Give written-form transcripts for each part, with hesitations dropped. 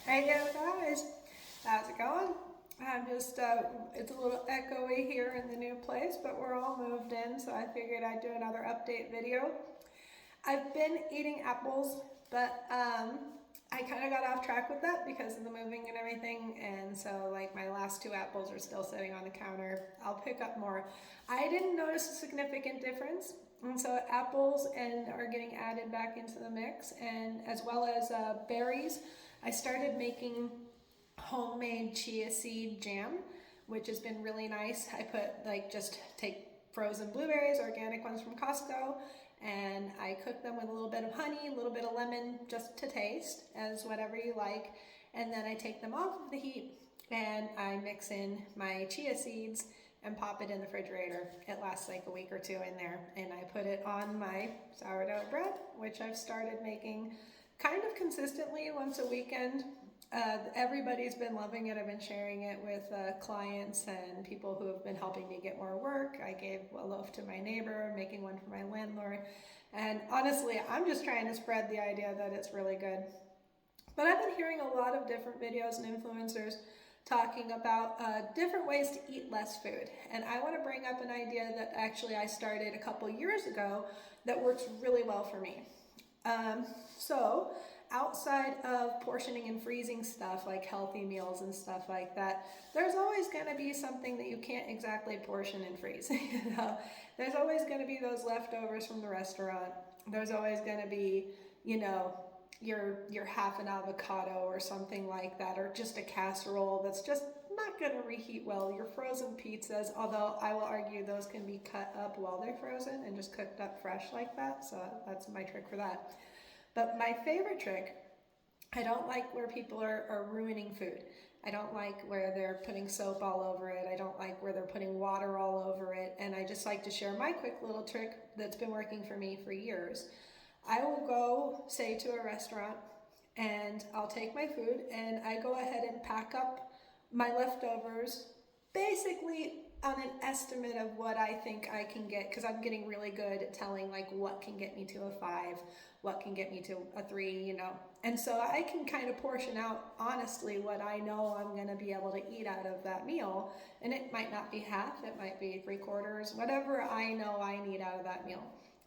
Hey yo guys, how's it going? I'm just, it's a little echoey here in the new place, but we're all moved in, so I figured I'd do another update video. I've been eating apples, but I kind of got off track with that because of the moving and everything, and so like my last two apples are still sitting on the counter. I'll pick up more. I didn't notice a significant difference, and so apples and are getting added back into the mix, and as well as berries. I started making homemade chia seed jam, which has been really nice. I put like just take frozen blueberries, organic ones from Costco, and I cook them with a little bit of honey, a little bit of lemon just to taste, as whatever you like. And then I take them off of the heat and I mix in my chia seeds and pop it in the refrigerator. It lasts like a week or two in there. And I put it on my sourdough bread, which I've started making kind of consistently once a weekend. Everybody's been loving it. I've been sharing it with clients and people who have been helping me get more work. I gave a loaf to my neighbor, making one for my landlord. And honestly, I'm just trying to spread the idea that it's really good. But I've been hearing a lot of different videos and influencers talking about different ways to eat less food. And I want to bring up an idea that actually I started a couple years ago that works really well for me. So outside of portioning and freezing stuff like healthy meals and stuff like that, there's always going to be something that you can't exactly portion and freeze. There's always going to be those leftovers from the restaurant. There's always going to be, your half an avocado or something like that, or just a casserole that's just not going to reheat well. Your frozen pizzas, although I will argue those can be cut up while they're frozen and just cooked up fresh like that. So that's my trick for that. But my favorite trick, I don't like where people are ruining food. I don't like where they're putting soap all over it. I don't like where they're putting water all over it. And I just like to share my quick little trick that's been working for me for years. I will go, say, to a restaurant and I'll take my food and I go ahead and pack up my leftovers basically on an estimate of what I think I can get, because I'm getting really good at telling like what can get me to a 5, what can get me to a 3. And so I can kind of portion out honestly what I know I'm going to be able to eat out of that meal. And it might not be half, it might be 3/4, whatever I know I need out of that meal.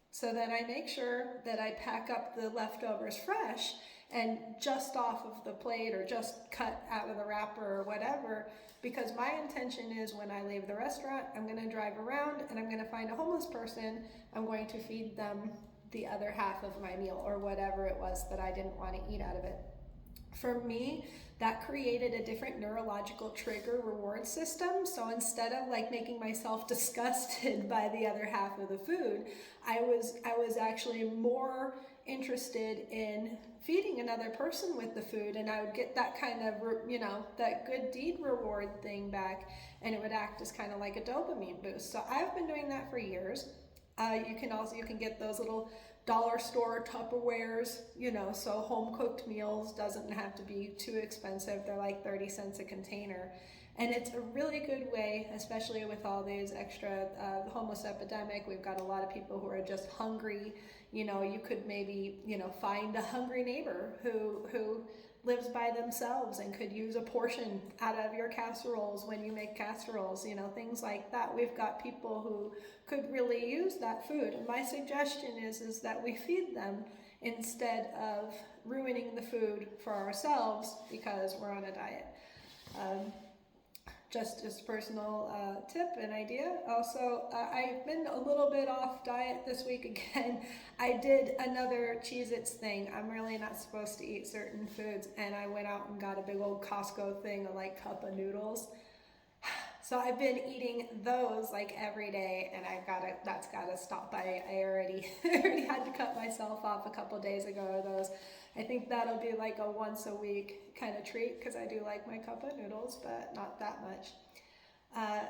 So then I make sure that I pack up the leftovers fresh and just off of the plate or just cut out of the wrapper or whatever, because my intention is when I leave the restaurant, I'm going to drive around and I'm going to find a homeless person. I'm going to feed them the other half of my meal or whatever it was that I didn't want to eat out of it. For me, that created a different neurological trigger reward system. So instead of like making myself disgusted by the other half of the food, I was actually more interested in feeding another person with the food, and I would get that kind of, that good deed reward thing back, and it would act as kind of like a dopamine boost. So I've been doing that for years. You can get those little dollar store Tupperwares, so home cooked meals doesn't have to be too expensive. They're like 30 cents a container. And it's a really good way, especially with all these extra homeless epidemic. We've got a lot of people who are just hungry. You could maybe, find a hungry neighbor who lives by themselves and could use a portion out of your casseroles when you make casseroles, things like that. We've got people who could really use that food. And my suggestion is that we feed them instead of ruining the food for ourselves because we're on a diet. Just as personal tip and idea. Also, I've been a little bit off diet this week again. I did another Cheez-Its thing. I'm really not supposed to eat certain foods, and I went out and got a big old Costco thing of like cup of noodles. So I've been eating those like every day, and that's gotta stop. I already had to cut myself off a couple days ago of those. I think that'll be like a once a week kind of treat because I do like my cup of noodles, but not that much.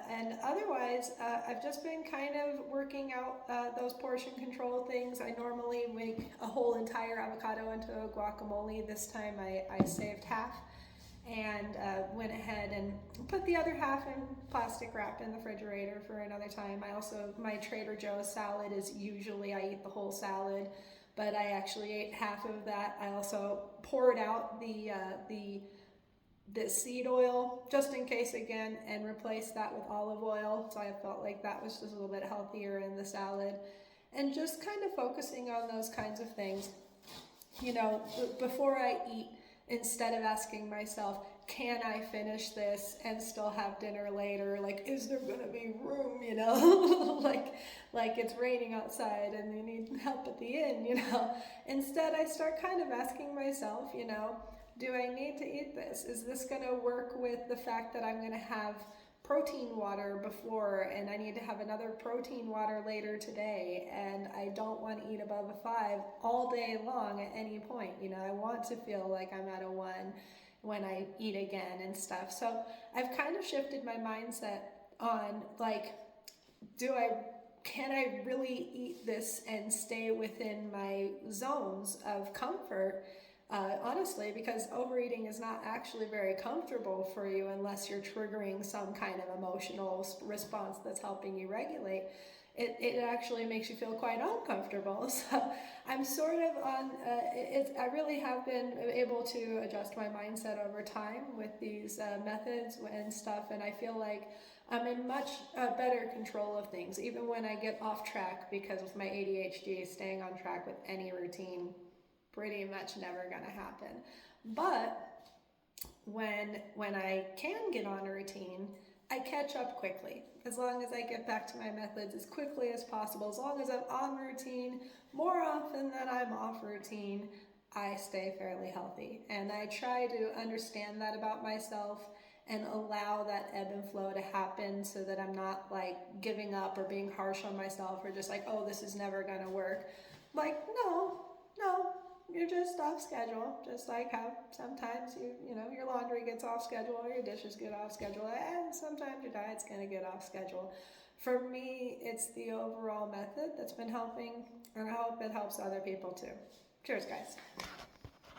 And otherwise, I've just been kind of working out those portion control things. I normally make a whole entire avocado into a guacamole. This time I saved half and went ahead and put the other half in plastic wrap in the refrigerator for another time. My Trader Joe's salad is usually I eat the whole salad. but I actually ate half of that. I also poured out the seed oil just in case again and replaced that with olive oil. So I felt like that was just a little bit healthier in the salad. And just kind of focusing on those kinds of things. You know, before I eat, instead of asking myself, can I finish this and still have dinner later? Like, is there gonna be room, you know? like it's raining outside and you need help at the inn, you know? Instead, I start kind of asking myself, you know, do I need to eat this? Is this gonna work with the fact that I'm gonna have protein water before and I need to have another protein water later today, and I don't want to eat above a 5 all day long at any point. You know, I want to feel like I'm at a 1 when I eat again and stuff. So I've kind of shifted my mindset on like, can I really eat this and stay within my zones of comfort? Honestly, because overeating is not actually very comfortable for you unless you're triggering some kind of emotional response that's helping you regulate. It actually makes you feel quite uncomfortable. So I'm sort of on, I really have been able to adjust my mindset over time with these methods and stuff, and I feel like I'm in much better control of things, even when I get off track, because with my ADHD, staying on track with any routine pretty much never gonna happen. But when I can get on a routine, I catch up quickly. As long as I get back to my methods as quickly as possible, as long as I'm on routine more often than I'm off routine, I stay fairly healthy. And I try to understand that about myself and allow that ebb and flow to happen so that I'm not like giving up or being harsh on myself or just like, oh, this is never gonna work. Like, no, you're just off schedule, just like how sometimes you know your laundry gets off schedule or your dishes get off schedule, and sometimes your diet's going to get off schedule. For me, it's the overall method that's been helping, and I hope it helps other people too. Cheers, guys.